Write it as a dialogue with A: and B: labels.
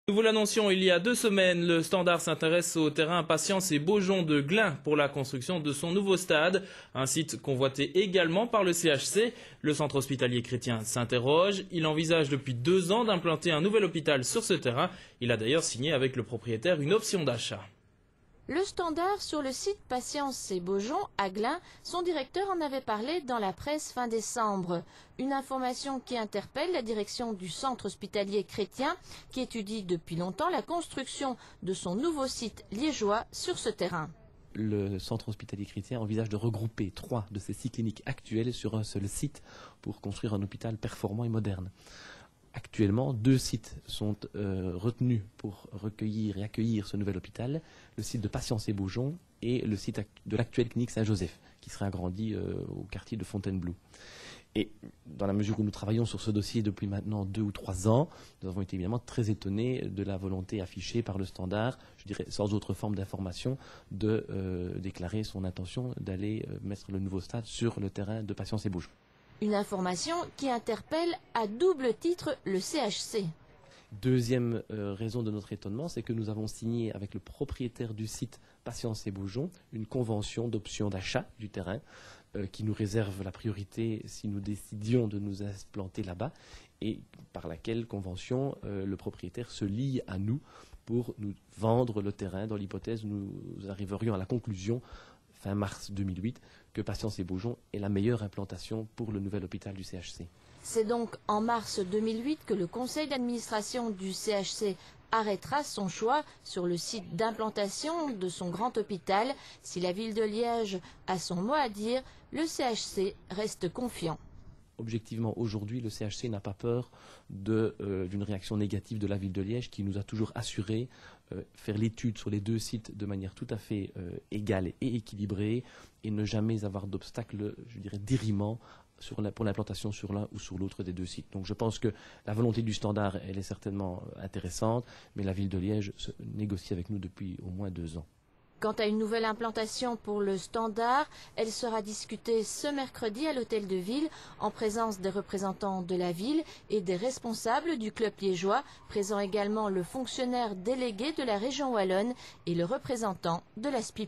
A: Nous vous l'annoncions il y a 2 semaines, le Standard s'intéresse au terrain Patience et Beaujon de Glun pour la construction de son nouveau stade, un site convoité également par le CHC. Le centre hospitalier chrétien s'interroge. Il envisage depuis 2 ans d'implanter un nouvel hôpital sur ce terrain. Il a d'ailleurs signé avec le propriétaire une option d'achat.
B: Le Standard sur le site Patience et Beaujon à Glun, son directeur en avait parlé dans la presse fin décembre. Une information qui interpelle la direction du centre hospitalier chrétien qui étudie depuis longtemps la construction de son nouveau site liégeois sur ce terrain.
C: Le centre hospitalier chrétien envisage de regrouper 3 de ses 6 cliniques actuelles sur un seul site pour construire un hôpital performant et moderne. Actuellement, 2 sites sont retenus pour recueillir et accueillir ce nouvel hôpital, le site de Patience et Beaujon et le site de l'actuelle clinique Saint-Joseph, qui sera agrandi au quartier de Fontainebleau. Et dans la mesure où nous travaillons sur ce dossier depuis maintenant 2 ou 3 ans, nous avons été évidemment très étonnés de la volonté affichée par le Standard, je dirais sans autre forme d'information, de déclarer son intention d'aller mettre le nouveau stade sur le terrain de Patience et Beaujon.
B: Une information qui interpelle à double titre le CHC.
C: Deuxième raison de notre étonnement, c'est que nous avons signé avec le propriétaire du site Patience et Beaujon une convention d'option d'achat du terrain qui nous réserve la priorité si nous décidions de nous implanter là-bas et par laquelle convention le propriétaire se lie à nous pour nous vendre le terrain dans l'hypothèse où nous arriverions à la conclusion fin mars 2008, que Patience et Beaujon est la meilleure implantation pour le nouvel hôpital du CHC.
B: C'est donc en mars 2008 que le conseil d'administration du CHC arrêtera son choix sur le site d'implantation de son grand hôpital. Si la ville de Liège a son mot à dire, le CHC reste confiant.
C: Objectivement, aujourd'hui, le CHC n'a pas peur d'une réaction négative de la ville de Liège qui nous a toujours assuré faire l'étude sur les 2 sites de manière tout à fait égale et équilibrée et ne jamais avoir d'obstacle, je dirais, d'érimant pour l'implantation sur l'un ou sur l'autre des 2 sites. Donc je pense que la volonté du Standard, elle est certainement intéressante, mais la ville de Liège négocie avec nous depuis au moins 2 ans.
B: Quant à une nouvelle implantation pour le Standard, elle sera discutée ce mercredi à l'hôtel de ville en présence des représentants de la ville et des responsables du club liégeois, présent également le fonctionnaire délégué de la région wallonne et le représentant de l'ASPI+.